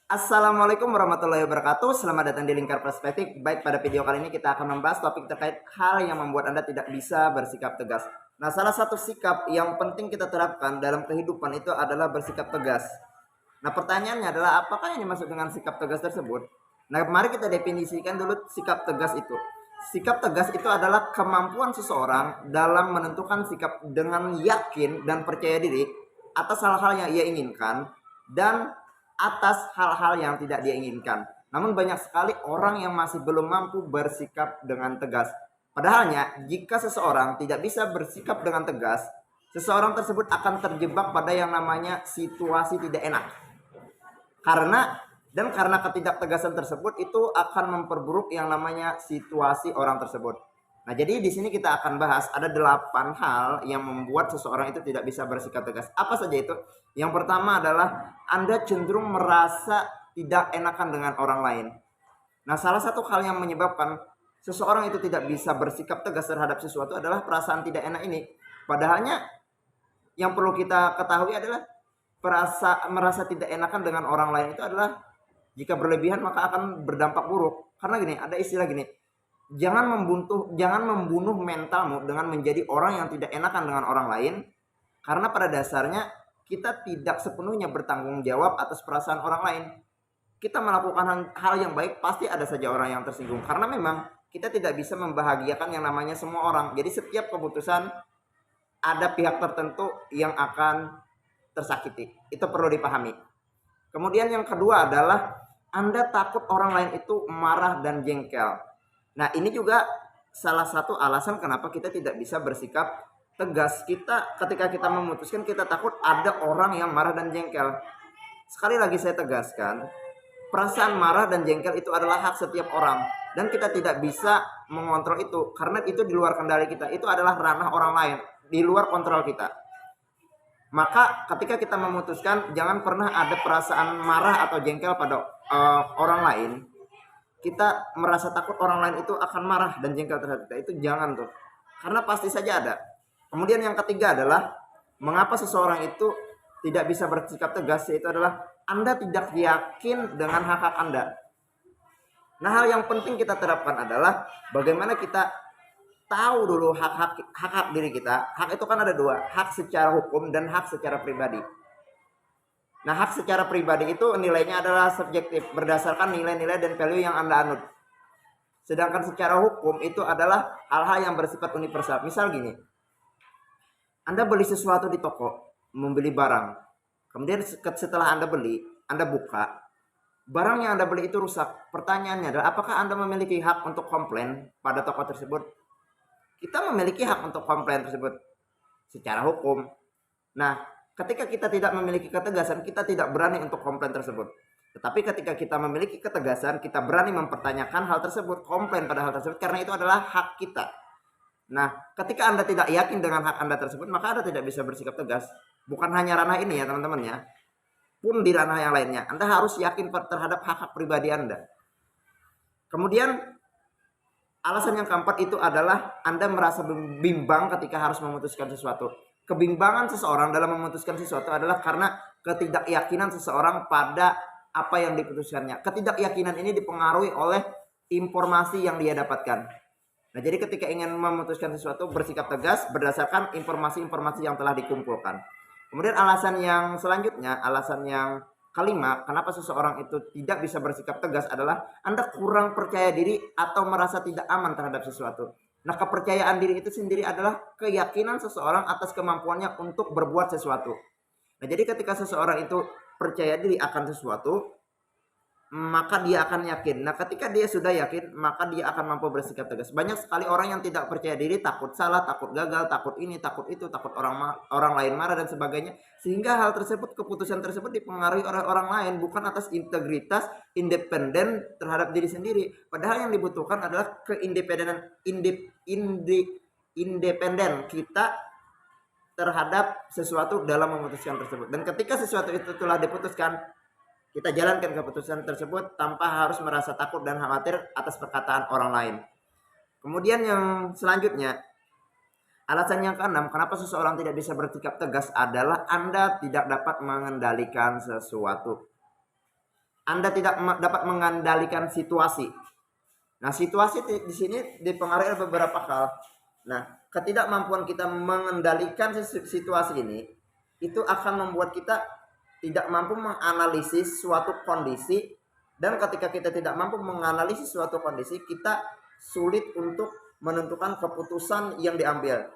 Assalamualaikum warahmatullahi wabarakatuh. Selamat datang di Lingkar Perspektif. Baik, pada video kali ini kita akan membahas topik terkait hal yang membuat Anda tidak bisa bersikap tegas. Nah, salah satu sikap yang penting kita terapkan dalam kehidupan itu adalah bersikap tegas. Nah, pertanyaannya adalah apakah yang dimaksud dengan sikap tegas tersebut? Nah, mari kita definisikan dulu sikap tegas itu. Sikap tegas itu adalah kemampuan seseorang dalam menentukan sikap dengan yakin dan percaya diri atas hal-hal yang ia inginkan dan atas hal-hal yang tidak dia inginkan. Namun banyak sekali orang yang masih belum mampu bersikap dengan tegas. Padahalnya, jika seseorang tidak bisa bersikap dengan tegas, seseorang tersebut akan terjebak pada yang namanya situasi tidak enak. Karena ketidaktegasan tersebut itu akan memperburuk yang namanya situasi orang tersebut. Nah, jadi di sini kita akan bahas ada 8 hal yang membuat seseorang itu tidak bisa bersikap tegas. Apa saja itu? Yang pertama adalah Anda cenderung merasa tidak enakan dengan orang lain. Nah, salah satu hal yang menyebabkan seseorang itu tidak bisa bersikap tegas terhadap sesuatu adalah perasaan tidak enak ini. Padahalnya yang perlu kita ketahui adalah merasa tidak enakan dengan orang lain itu adalah jika berlebihan maka akan berdampak buruk. Karena gini, ada istilah gini, jangan membunuh mentalmu dengan menjadi orang yang tidak enakan dengan orang lain, karena pada dasarnya kita tidak sepenuhnya bertanggung jawab atas perasaan orang lain. Kita melakukan hal yang baik, pasti ada saja orang yang tersinggung, karena memang kita tidak bisa membahagiakan yang namanya semua orang. Jadi setiap keputusan ada pihak tertentu yang akan tersakiti. Itu perlu dipahami. Kemudian yang kedua adalah Anda takut orang lain itu marah dan jengkel. Nah, ini juga salah satu alasan kenapa kita tidak bisa bersikap tegas. Ketika kita memutuskan, kita takut ada orang yang marah dan jengkel. Sekali lagi saya tegaskan, perasaan marah dan jengkel itu adalah hak setiap orang dan kita tidak bisa mengontrol itu karena itu di luar kendali kita. Itu adalah ranah orang lain, di luar kontrol kita. Maka ketika kita memutuskan, jangan pernah ada perasaan marah atau jengkel pada orang lain. Kita merasa takut orang lain itu akan marah dan jengkel terhadap kita, itu jangan tuh, karena pasti saja ada. Kemudian yang ketiga adalah mengapa seseorang itu tidak bisa bersikap tegas, yaitu adalah Anda tidak yakin dengan hak-hak Anda. Nah, hal yang penting kita terapkan adalah bagaimana kita tahu dulu hak-hak diri kita. Hak itu kan ada dua, hak secara hukum dan hak secara pribadi. Nah, hak secara pribadi itu nilainya adalah subjektif, berdasarkan nilai-nilai dan value yang Anda anut. Sedangkan secara hukum itu adalah hal-hal yang bersifat universal. Misal gini, Anda beli sesuatu di toko, membeli barang. Kemudian setelah Anda beli, Anda buka, barang yang Anda beli itu rusak. Pertanyaannya adalah apakah Anda memiliki hak untuk komplain pada toko tersebut? Kita memiliki hak untuk komplain tersebut secara hukum. Nah, ketika kita tidak memiliki ketegasan, kita tidak berani untuk komplain tersebut. Tetapi ketika kita memiliki ketegasan, kita berani mempertanyakan hal tersebut, komplain pada hal tersebut, karena itu adalah hak kita. Nah, ketika Anda tidak yakin dengan hak Anda tersebut, maka Anda tidak bisa bersikap tegas. Bukan hanya ranah ini ya teman-teman ya, pun di ranah yang lainnya. Anda harus yakin terhadap hak-hak pribadi Anda. Kemudian alasan yang keempat itu adalah Anda merasa bimbang ketika harus memutuskan sesuatu. Kebimbangan seseorang dalam memutuskan sesuatu adalah karena ketidakyakinan seseorang pada apa yang diputuskannya. Ketidakyakinan ini dipengaruhi oleh informasi yang dia dapatkan. Nah, jadi ketika ingin memutuskan sesuatu, bersikap tegas berdasarkan informasi-informasi yang telah dikumpulkan. Kemudian alasan yang selanjutnya, alasan yang kelima, kenapa seseorang itu tidak bisa bersikap tegas adalah Anda kurang percaya diri atau merasa tidak aman terhadap sesuatu. Nah, kepercayaan diri itu sendiri adalah keyakinan seseorang atas kemampuannya untuk berbuat sesuatu. Nah, jadi ketika seseorang itu percaya diri akan sesuatu, maka dia akan yakin. Nah, ketika dia sudah yakin, maka dia akan mampu bersikap tegas. Banyak sekali orang yang tidak percaya diri, takut salah, takut gagal, takut ini, takut itu, takut orang lain marah dan sebagainya. Sehingga hal tersebut, keputusan tersebut dipengaruhi oleh orang lain, bukan atas integritas, independen terhadap diri sendiri. Padahal yang dibutuhkan adalah independen kita terhadap sesuatu dalam memutuskan tersebut. Dan ketika sesuatu itu telah diputuskan, kita jalankan keputusan tersebut tanpa harus merasa takut dan khawatir atas perkataan orang lain. Kemudian yang selanjutnya, alasan yang keenam, kenapa seseorang tidak bisa bersikap tegas adalah Anda tidak dapat mengendalikan sesuatu. Anda tidak dapat mengendalikan situasi. Nah, situasi di sini dipengaruhi oleh beberapa hal. Nah, ketidakmampuan kita mengendalikan situasi ini itu akan membuat kita tidak mampu menganalisis suatu kondisi, dan ketika kita tidak mampu menganalisis suatu kondisi, kita sulit untuk menentukan keputusan yang diambil.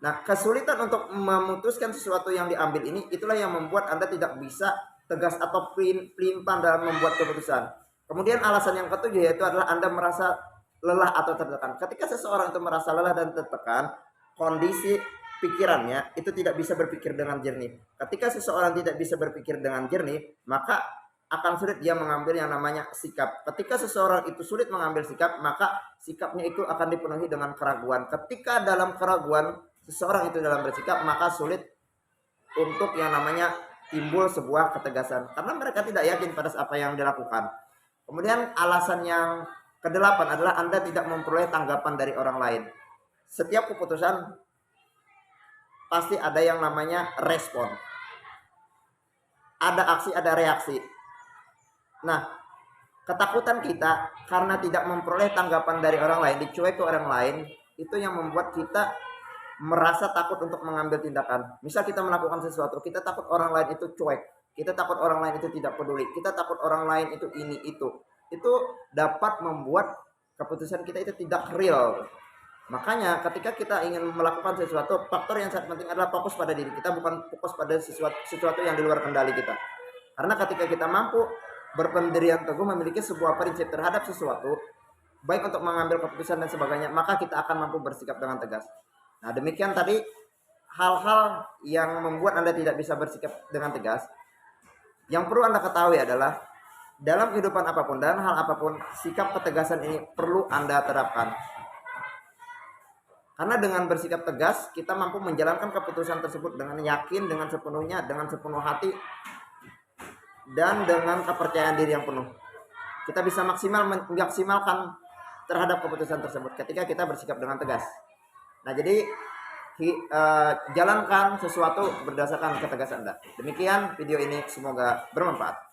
Nah, kesulitan untuk memutuskan sesuatu yang diambil ini itulah yang membuat Anda tidak bisa tegas atau pelin-pelan dalam membuat keputusan. Kemudian alasan yang ketujuh yaitu adalah Anda merasa lelah atau tertekan. Ketika seseorang itu merasa lelah dan tertekan, kondisi pikirannya itu tidak bisa berpikir dengan jernih. Ketika seseorang tidak bisa berpikir dengan jernih, maka akan sulit dia mengambil yang namanya sikap. Ketika seseorang itu sulit mengambil sikap, maka sikapnya itu akan dipenuhi dengan keraguan. Ketika dalam keraguan seseorang itu dalam bersikap, maka sulit untuk yang namanya timbul sebuah ketegasan. Karena mereka tidak yakin pada apa yang dilakukan. Kemudian alasan yang kedelapan adalah Anda tidak memperoleh tanggapan dari orang lain. Setiap keputusan pasti ada yang namanya respon. Ada aksi, ada reaksi. Nah, ketakutan kita karena tidak memperoleh tanggapan dari orang lain, dicuek ke orang lain, itu yang membuat kita merasa takut untuk mengambil tindakan. Misal kita melakukan sesuatu, kita takut orang lain itu cuek. Kita takut orang lain itu tidak peduli. Kita takut orang lain itu ini, itu. Itu dapat membuat keputusan kita itu tidak real. Makanya ketika kita ingin melakukan sesuatu, faktor yang sangat penting adalah fokus pada diri kita, bukan fokus pada sesuatu yang di luar kendali kita. Karena ketika kita mampu berpendirian teguh, memiliki sebuah prinsip terhadap sesuatu, baik untuk mengambil keputusan dan sebagainya, maka kita akan mampu bersikap dengan tegas. Nah, demikian tadi hal-hal yang membuat Anda tidak bisa bersikap dengan tegas. Yang perlu Anda ketahui adalah dalam kehidupan apapun dan hal apapun, sikap ketegasan ini perlu Anda terapkan. Karena dengan bersikap tegas, kita mampu menjalankan keputusan tersebut dengan yakin, dengan sepenuhnya, dengan sepenuh hati, dan dengan kepercayaan diri yang penuh. Kita bisa maksimalkan terhadap keputusan tersebut ketika kita bersikap dengan tegas. Nah, jadi jalankan sesuatu berdasarkan ketegasan Anda. Demikian video ini, semoga bermanfaat.